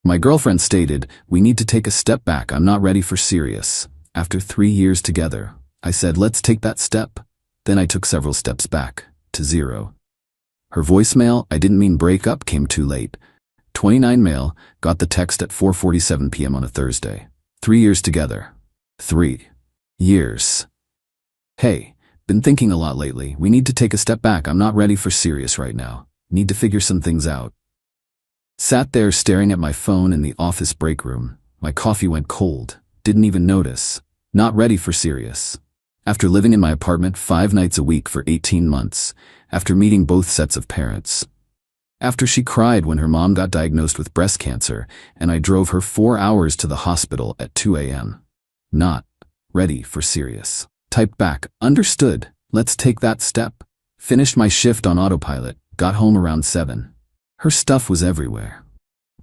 My girlfriend stated, "We need to take a step back. I'm not ready for serious." After 3 years together, I said, "Let's take that step." Then I took several steps back, to 0. Her voicemail, "I didn't mean break up," came too late. 29 male, got the text at 4:47 p.m. on a Thursday. 3 years together. 3 years. "Hey, been thinking a lot lately. We need to take a step back. I'm not ready for serious right now. Need to figure some things out." Sat there staring at my phone in the office break room. My coffee went cold. Didn't even notice. Not ready for serious. After living in my apartment 5 nights a week for 18 months. After meeting both sets of parents. After she cried when her mom got diagnosed with breast cancer, and I drove her 4 hours to the hospital at 2 a.m. Not ready for serious. Typed back, "Understood. Let's take that step." Finished my shift on autopilot. Got home around 7. Her stuff was everywhere.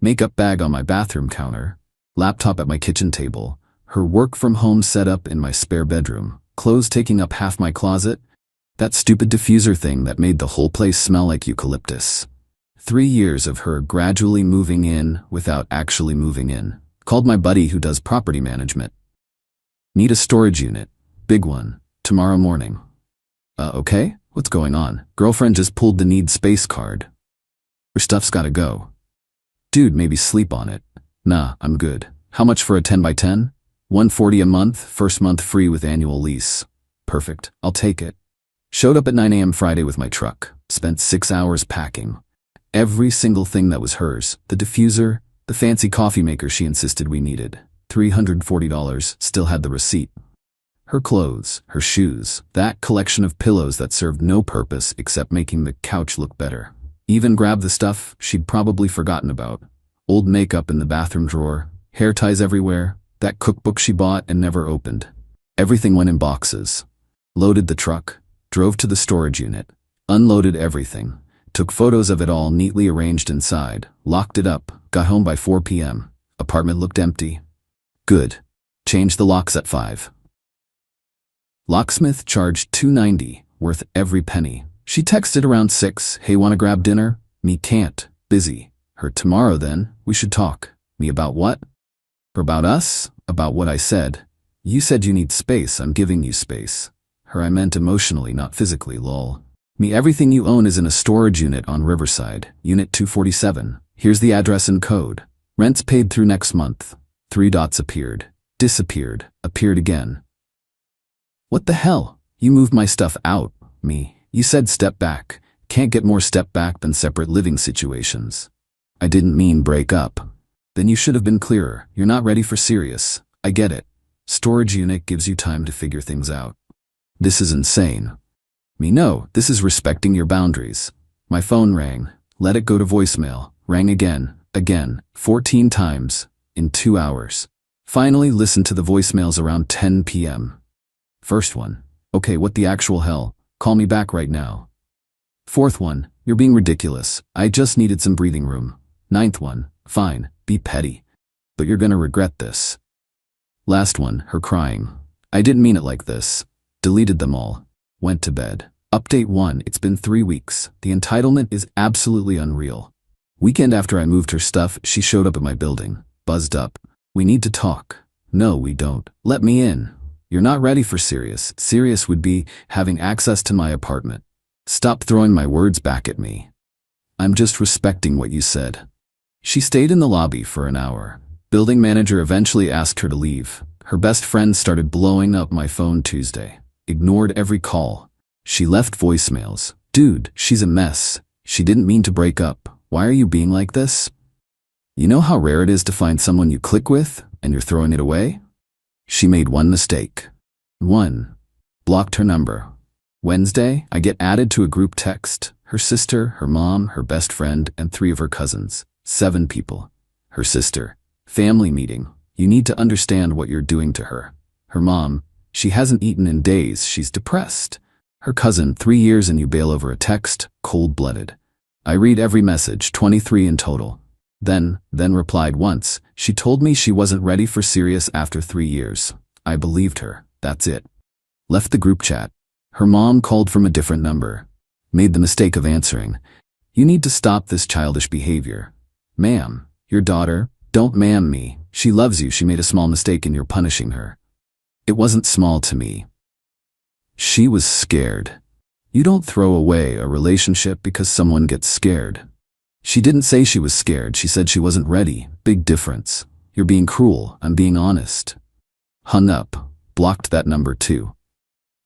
Makeup bag on my bathroom counter. Laptop at my kitchen table. Her work-from-home setup in my spare bedroom. Clothes taking up half my closet. That stupid diffuser thing that made the whole place smell like eucalyptus. 3 years of her gradually moving in without actually moving in. Called my buddy who does property management. "Need a storage unit. Big one. Tomorrow morning." Okay? What's going on? Girlfriend just pulled the need space card. Her stuff's gotta go. Dude, maybe sleep on it. Nah, I'm good. How much for a 10 by 10? $140 a month, first month free with annual lease. Perfect, I'll take it. Showed up at 9 a.m. Friday with my truck. Spent 6 hours packing. Every single thing that was hers. The diffuser, the fancy coffee maker she insisted we needed. $340, still had the receipt. Her clothes, her shoes, that collection of pillows that served no purpose except making the couch look better. Even grabbed the stuff she'd probably forgotten about. Old makeup in the bathroom drawer, hair ties everywhere, that cookbook she bought and never opened. Everything went in boxes. Loaded the truck, drove to the storage unit, unloaded everything, took photos of it all neatly arranged inside, locked it up, got home by 4 p.m. Apartment looked empty. Good. Changed the locks at 5. Locksmith charged $290, worth every penny. She texted around 6, "Hey, wanna grab dinner?" Me, "Can't. Busy." Her, "Tomorrow then, we should talk." Me, "About what?" Her, "About us." About what I said. "You said you need space, I'm giving you space." Her, "I meant emotionally, not physically, lol." Me, "Everything you own is in a storage unit on Riverside, Unit 247. Here's the address and code. Rent's paid through next month." 3 dots appeared. Disappeared. Appeared again. What the hell? You moved my stuff out. Me, "You said step back. Can't get more step back than separate living situations." I didn't mean break up. Then you should have been clearer. You're not ready for serious. I get it. Storage unit gives you time to figure things out. This is insane. Me, "No, this is respecting your boundaries." My phone rang. Let it go to voicemail. Rang again, 14 times, in 2 hours. Finally listened to the voicemails around 10 p.m. First one, "Okay, what the actual hell? Call me back right now." Fourth one, "You're being ridiculous. I just needed some breathing room." Ninth one, "Fine, be petty. But you're gonna regret this." Last one, her crying. "I didn't mean it like this." Deleted them all. Went to bed. Update 1, it's been 3 weeks. The entitlement is absolutely unreal. Weekend after I moved her stuff, she showed up at my building. Buzzed up. "We need to talk." "No, we don't. Let me in." "You're not ready for serious." Serious would be having access to my apartment. Stop throwing my words back at me. I'm just respecting what you said. She stayed in the lobby for an hour. Building manager eventually asked her to leave. Her best friend started blowing up my phone Tuesday. Ignored every call. She left voicemails. "Dude, she's a mess. She didn't mean to break up. Why are you being like this? You know how rare it is to find someone you click with, and you're throwing it away?" She made one mistake. 1. Blocked her number. Wednesday, I get added to a group text. Her sister, her mom, her best friend, and 3 of her cousins. 7 people. Her sister. "Family meeting. You need to understand what you're doing to her." Her mom. "She hasn't eaten in days. She's depressed." Her cousin. 3 years and you bail over a text. Cold-blooded. I read every message, 23 in total. Then replied once. She told me she wasn't ready for serious after 3 years. I believed her. That's it. Left the group chat. Her mom called from a different number. Made the mistake of answering. "You need to stop this childish behavior." "Ma'am, your daughter, Don't ma'am me. She loves you. She made a small mistake and you're punishing her. It wasn't small to me. She was scared. You don't throw away a relationship because someone gets scared. She didn't say she was scared. She said she wasn't ready. Big difference. You're being cruel. I'm being honest. Hung up. Blocked that number too.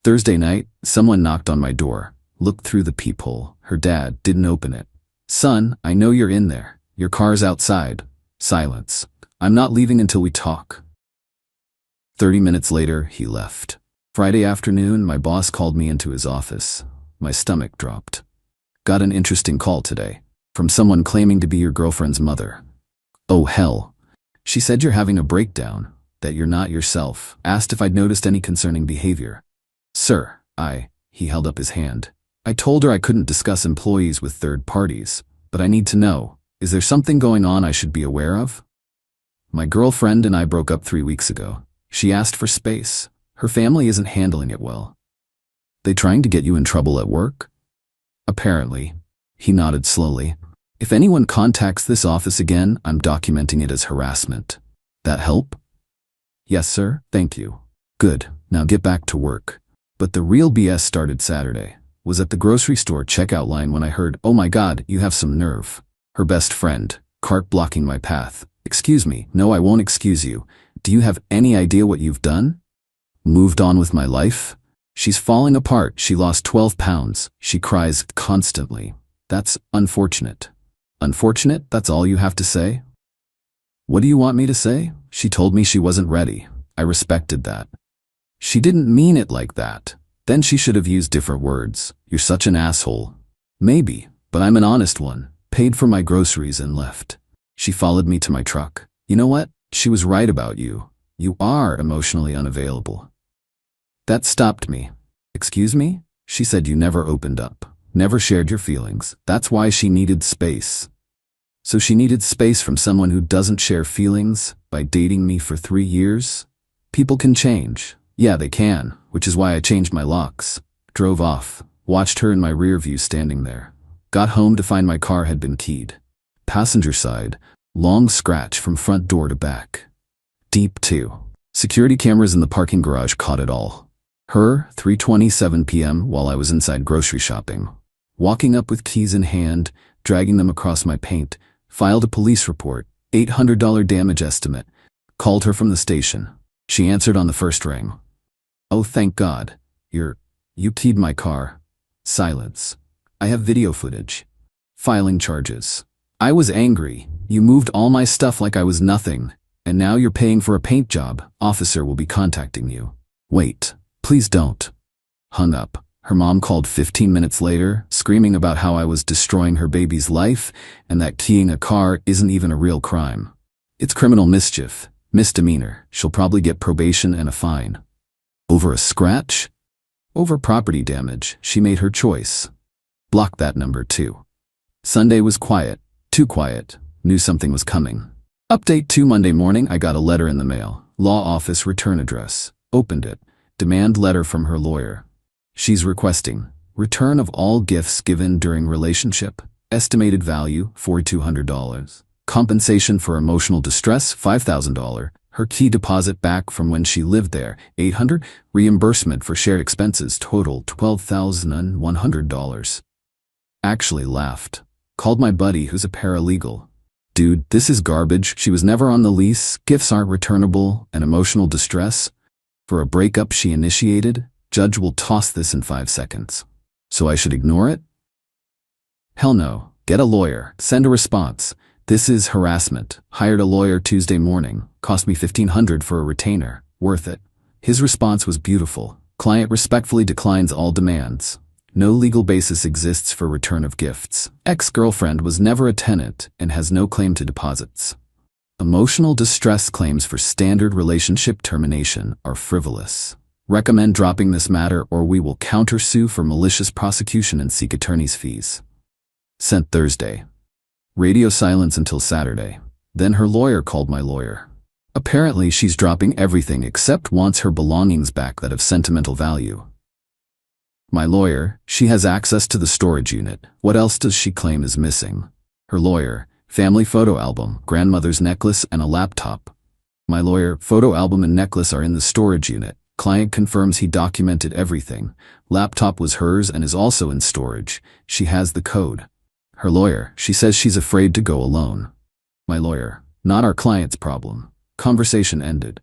Thursday night, someone knocked on my door. Looked through the peephole. Her dad didn't open it. Son, I know you're in there. Your car's outside. Silence. I'm not leaving until we talk. 30 minutes later, he left. Friday afternoon, my boss called me into his office. My stomach dropped. Got an interesting call today. From someone claiming to be your girlfriend's mother. Oh hell. She said you're having a breakdown, that you're not yourself. Asked if I'd noticed any concerning behavior. Sir, he held up his hand. I told her I couldn't discuss employees with third parties, but I need to know, is there something going on I should be aware of? My girlfriend and I broke up 3 weeks ago. She asked for space. Her family isn't handling it well. They trying to get you in trouble at work? Apparently. He nodded slowly. If anyone contacts this office again, I'm documenting it as harassment. That help? Yes, sir. Thank you. Good. Now get back to work. But the real BS started Saturday. Was at the grocery store checkout line when I heard, oh my God, you have some nerve. Her best friend, cart blocking my path. Excuse me. No, I won't excuse you. Do you have any idea what you've done? Moved on with my life? She's falling apart. She lost 12 pounds. She cries constantly. That's unfortunate. Unfortunate? That's all you have to say? What do you want me to say? She told me she wasn't ready. I respected that. She didn't mean it like that. Then she should have used different words. You're such an asshole. Maybe, but I'm an honest one. Paid for my groceries and left. She followed me to my truck. You know what? She was right about you. You are emotionally unavailable. That stopped me. Excuse me? She said you never opened up. Never shared your feelings. That's why she needed space. So she needed space from someone who doesn't share feelings by dating me for 3 years? People can change. Yeah, they can, which is why I changed my locks. Drove off. Watched her in my rear view standing there. Got home to find my car had been keyed. Passenger side, long scratch from front door to back. Deep too. Security cameras in the parking garage caught it all. Her, 3:27 p.m. while I was inside grocery shopping. Walking up with keys in hand, dragging them across my paint, filed a police report, $800 damage estimate. Called her from the station. She answered on the first ring. Oh, thank God. You keyed my car. Silence. I have video footage. Filing charges. I was angry. You moved all my stuff like I was nothing. And now you're paying for a paint job. Officer will be contacting you. Wait. Please don't. Hung up. Her mom called 15 minutes later, screaming about how I was destroying her baby's life and that keying a car isn't even a real crime. It's criminal mischief. Misdemeanor. She'll probably get probation and a fine. Over a scratch? Over property damage. She made her choice. Blocked that number too. Sunday was quiet. Too quiet. Knew something was coming. Update 2 Monday morning I got a letter in the mail. Law office return address. Opened it. Demand letter from her lawyer. She's requesting return of all gifts given during relationship. Estimated value $4,200. Compensation for emotional distress $5,000. Her key deposit back from when she lived there $800. Reimbursement for shared expenses total $12,100. Actually laughed. Called my buddy who's a paralegal. Dude, this is garbage. She was never on the lease. Gifts aren't returnable. And emotional distress? For a breakup she initiated? Judge will toss this in 5 seconds. So I should ignore it? Hell no. Get a lawyer. Send a response. This is harassment. Hired a lawyer Tuesday morning. Cost me $1,500 for a retainer. Worth it. His response was beautiful. Client respectfully declines all demands. No legal basis exists for return of gifts. Ex-girlfriend was never a tenant and has no claim to deposits. Emotional distress claims for standard relationship termination are frivolous. Recommend dropping this matter or we will countersue for malicious prosecution and seek attorney's fees. Sent Thursday. Radio silence until Saturday. Then her lawyer called my lawyer. Apparently she's dropping everything except wants her belongings back that have sentimental value. My lawyer, she has access to the storage unit. What else does she claim is missing? Her lawyer, Family photo album, grandmother's necklace, and a laptop. My lawyer, photo album and necklace are in the storage unit. Client confirms he documented everything. Laptop was hers and is also in storage. She has the code. Her lawyer, she says she's afraid to go alone. My lawyer, not our client's problem. Conversation ended.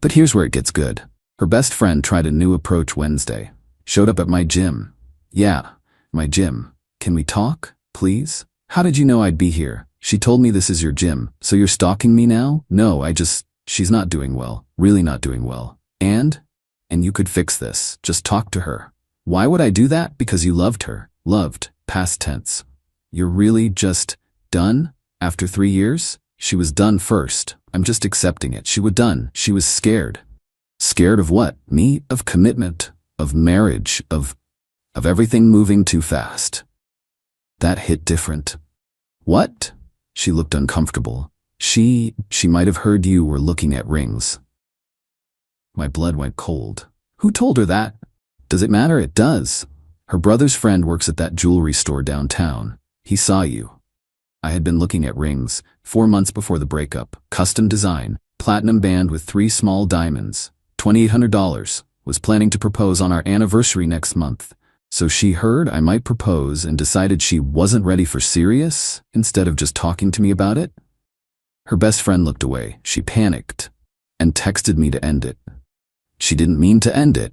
But here's where it gets good. Her best friend tried a new approach Wednesday. Showed up at my gym. Yeah, my gym. Can we talk, please? How did you know I'd be here? She told me this is your gym. So you're stalking me now? No, she's not doing well. Really not doing well. And you could fix this. Just talk to her. Why would I do that? Because you loved her. Loved. Past tense. You're really just done? After 3 years? She was done first. I'm just accepting it. She was done. She was scared. Scared of what? Me? Of commitment. Of marriage. Of everything moving too fast. That hit different. What? She looked uncomfortable. She might have heard you were looking at rings. My blood went cold. Who told her that? Does it matter? It does. Her brother's friend works at that jewelry store downtown. He saw you. I had been looking at rings 4 months before the breakup. Custom design, platinum band with 3 small diamonds, $2,800. Was planning to propose on our anniversary next month. So she heard I might propose and decided she wasn't ready for serious instead of just talking to me about it? Her best friend looked away. She panicked and texted me to end it. She didn't mean to end it.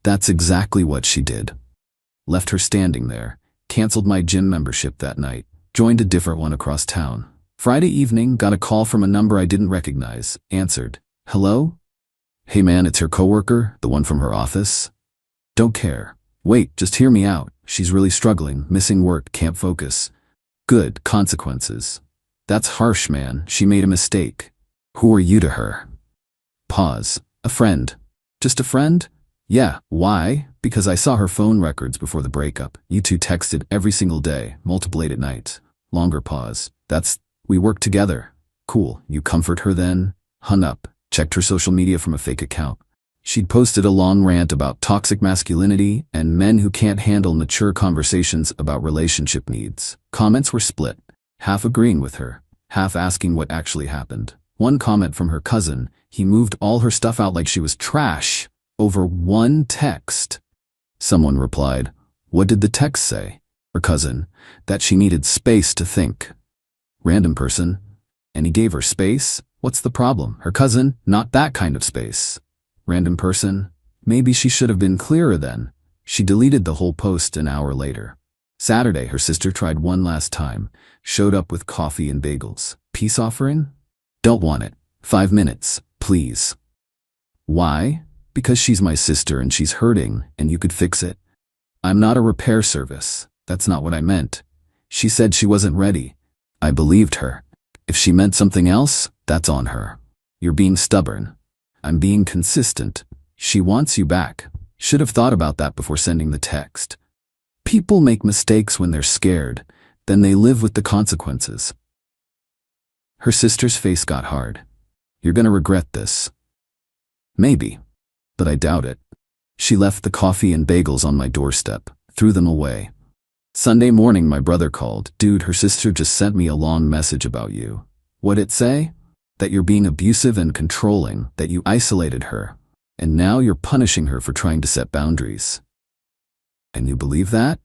That's exactly what she did. Left her standing there, canceled my gym membership that night, joined a different one across town. Friday evening, got a call from a number I didn't recognize. Answered. Hello? Hey man, it's her coworker, the one from her office. Don't care. Wait, just hear me out. She's really struggling, missing work, can't focus. Good, consequences. That's harsh, man. She made a mistake. Who are you to her? Pause. A friend. Just a friend? Yeah. Why? Because I saw her phone records before the breakup. You two texted every single day, multiple late at night. Longer pause. We work together. Cool. You comfort her then? Hung up. Checked her social media from a fake account. She'd posted a long rant about toxic masculinity and men who can't handle mature conversations about relationship needs. Comments were split, half agreeing with her, half asking what actually happened. One comment from her cousin, he moved all her stuff out like she was trash, over one text. Someone replied, what did the text say? Her cousin, that she needed space to think. Random person, and he gave her space? What's the problem? Her cousin, not that kind of space. Random person, maybe she should have been clearer then. She deleted the whole post an hour later. Saturday, her sister tried one last time, showed up with coffee and bagels. Peace offering? Don't want it. 5 minutes, please. Why? Because she's my sister and she's hurting and you could fix it. I'm not a repair service. That's not what I meant. She said she wasn't ready. I believed her. If she meant something else, that's on her. You're being stubborn. I'm being consistent. She wants you back. Should have thought about that before sending the text. People make mistakes when they're scared, then they live with the consequences. Her sister's face got hard. You're gonna regret this. Maybe, but I doubt it. She left the coffee and bagels on my doorstep, threw them away. Sunday morning, my brother called. Dude, her sister just sent me a long message about you. What'd it say? That you're being abusive and controlling, that you isolated her, and now you're punishing her for trying to set boundaries. And you believe that?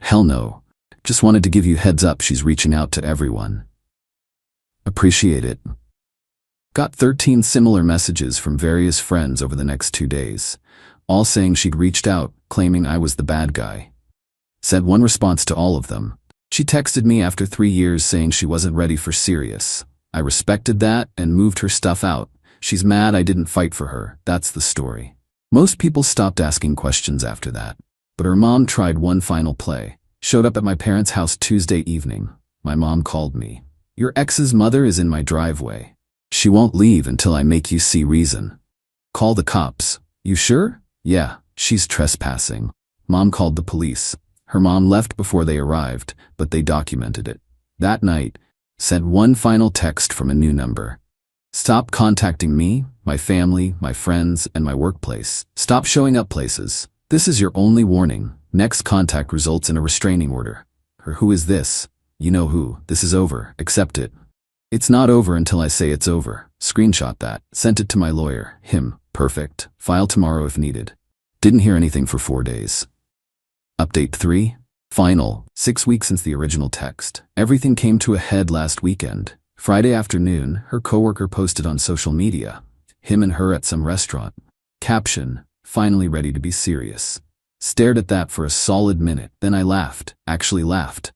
Hell no. Just wanted to give you heads up she's reaching out to everyone. Appreciate it. Got 13 similar messages from various friends over the next 2 days, all saying she'd reached out, claiming I was the bad guy. Said one response to all of them. She texted me after 3 years saying she wasn't ready for serious. I respected that and moved her stuff out. She's mad I didn't fight for her. That's the story. Most people stopped asking questions after that. But her mom tried one final play. Showed up at my parents' house Tuesday evening. My mom called me. Your ex's mother is in my driveway. She won't leave until I make you see reason. Call the cops. You sure? Yeah, she's trespassing. Mom called the police. Her mom left before they arrived, but they documented it. That night, sent one final text from a new number. Stop contacting me, my family, my friends, and my workplace. Stop showing up places. This is your only warning. Next contact results in a restraining order. Or who is this? You know who, this is over, accept it. It's not over until I say it's over. Screenshot that, sent it to my lawyer, him, perfect, file tomorrow if needed. Didn't hear anything for 4 days. Update 3. Final, 6 weeks since the original text. Everything came to a head last weekend. Friday afternoon, her coworker posted on social media. Him and her at some restaurant. Caption, finally ready to be serious. Stared at that for a solid minute, then I laughed, actually laughed.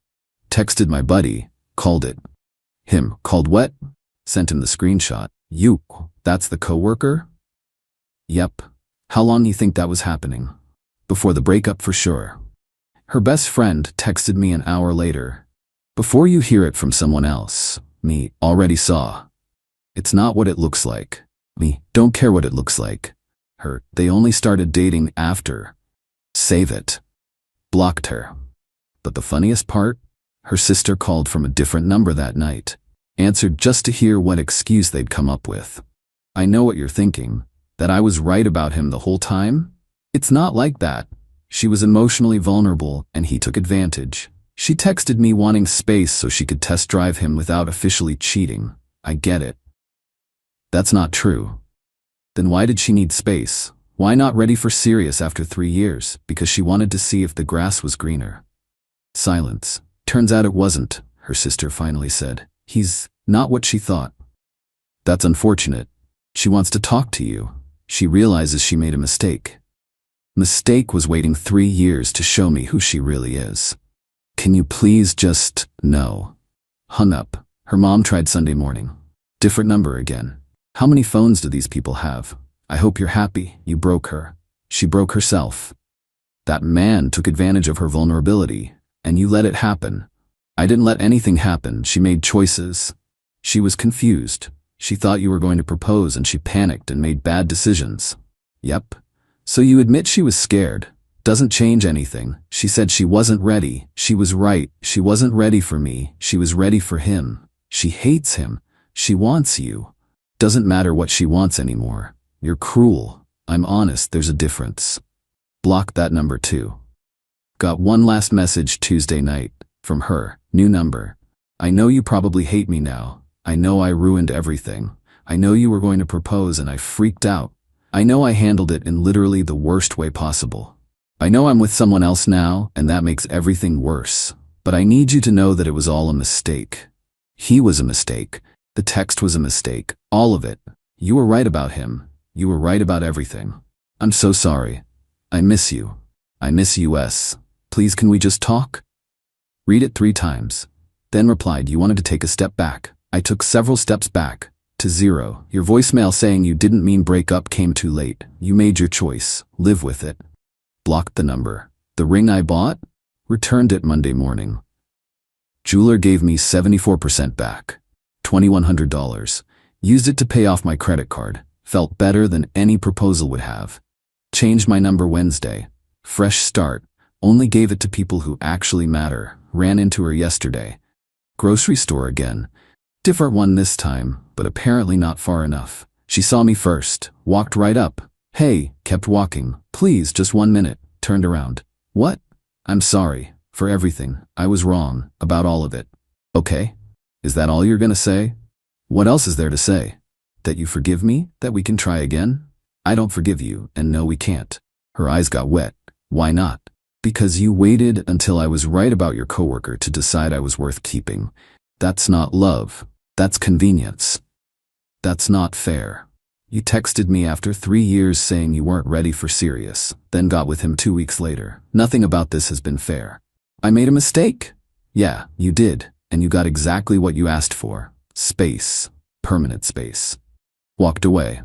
Texted my buddy, called it. Him, called what? Sent him the screenshot. You, that's the coworker? Yep. How long you think that was happening? Before the breakup for sure. Her best friend texted me an hour later. Before you hear it from someone else, me, already saw. It's not what it looks like. Me, don't care what it looks like. Her, they only started dating after. Save it. Blocked her. But the funniest part? Her sister called from a different number that night. Answered just to hear what excuse they'd come up with. I know what you're thinking. That I was right about him the whole time? It's not like that. She was emotionally vulnerable and he took advantage. She texted me wanting space so she could test drive him without officially cheating. I get it. That's not true. Then why did she need space? Why not ready for serious after 3 years? Because she wanted to see if the grass was greener. Silence. Turns out it wasn't, her sister finally said. He's not what she thought. That's unfortunate. She wants to talk to you. She realizes she made a mistake. Mistake was waiting 3 years to show me who she really is. Can you please just, no. Hung up. Her mom tried Sunday morning. Different number again. How many phones do these people have? I hope you're happy. You broke her. She broke herself. That man took advantage of her vulnerability, and you let it happen. I didn't let anything happen. She made choices. She was confused. She thought you were going to propose and she panicked and made bad decisions. Yep. So you admit she was scared. Doesn't change anything. She said she wasn't ready. She was right. She wasn't ready for me. She was ready for him. She hates him. She wants you. Doesn't matter what she wants anymore. You're cruel. I'm honest, there's a difference. Blocked that number too. Got one last message Tuesday night. From her. New number. I know you probably hate me now. I know I ruined everything. I know you were going to propose and I freaked out. I know I handled it in literally the worst way possible. I know I'm with someone else now and that makes everything worse. But I need you to know that it was all a mistake. He was a mistake. The text was a mistake. All of it. You were right about him. You were right about everything. I'm so sorry. I miss you. I miss US. Please can we just talk? Read it 3 times. Then replied you wanted to take a step back. I took several steps back. To 0. Your voicemail saying you didn't mean break up came too late. You made your choice. Live with it. Blocked the number. The ring I bought? Returned it Monday morning. Jeweler gave me 74% back. $2,100. Used it to pay off my credit card. Felt better than any proposal would have. Changed my number Wednesday. Fresh start. Only gave it to people who actually matter. Ran into her yesterday. Grocery store again. Different one this time, but apparently not far enough. She saw me first. Walked right up. Hey, kept walking. Please, just 1 minute. Turned around. What? I'm sorry. For everything. I was wrong. About all of it. Okay? Is that all you're gonna say? What else is there to say? That you forgive me? That we can try again? I don't forgive you, and no we can't. Her eyes got wet. Why not? Because you waited until I was right about your coworker to decide I was worth keeping. That's not love. That's convenience. That's not fair. You texted me after 3 years saying you weren't ready for serious, then got with him 2 weeks later. Nothing about this has been fair. I made a mistake. Yeah, you did, and you got exactly what you asked for. Space. Permanent space. Walked away.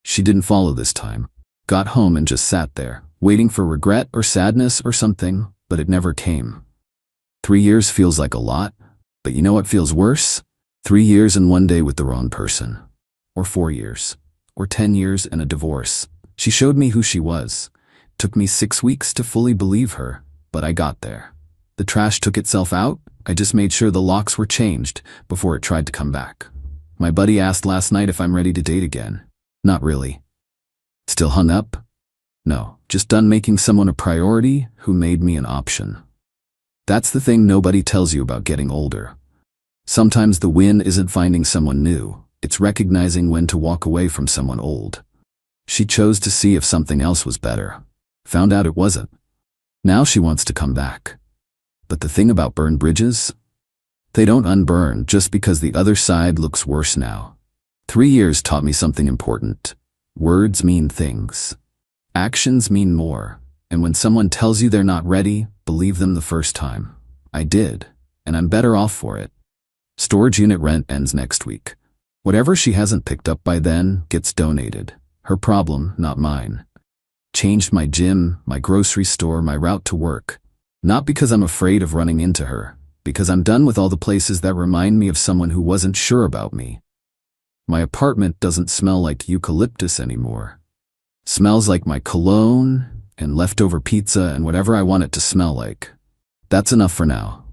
She didn't follow this time. Got home and just sat there, waiting for regret or sadness or something, but it never came. 3 years feels like a lot, but you know what feels worse? 3 years and 1 day with the wrong person. Or 4 years. Or 10 years and a divorce. She showed me who she was. Took me 6 weeks to fully believe her, but I got there. The trash took itself out. I just made sure the locks were changed before it tried to come back. My buddy asked last night if I'm ready to date again. Not really. Still hung up? No, just done making someone a priority who made me an option. That's the thing nobody tells you about getting older. Sometimes the win isn't finding someone new, it's recognizing when to walk away from someone old. She chose to see if something else was better. Found out it wasn't. Now she wants to come back. But the thing about burned bridges? They don't unburn just because the other side looks worse now. 3 years taught me something important. Words mean things. Actions mean more. And when someone tells you they're not ready, believe them the first time. I did, and I'm better off for it. Storage unit rent ends next week. Whatever she hasn't picked up by then gets donated. Her problem, not mine. Changed my gym, my grocery store, my route to work. Not because I'm afraid of running into her, because I'm done with all the places that remind me of someone who wasn't sure about me. My apartment doesn't smell like eucalyptus anymore. Smells like my cologne and leftover pizza and whatever I want it to smell like. That's enough for now.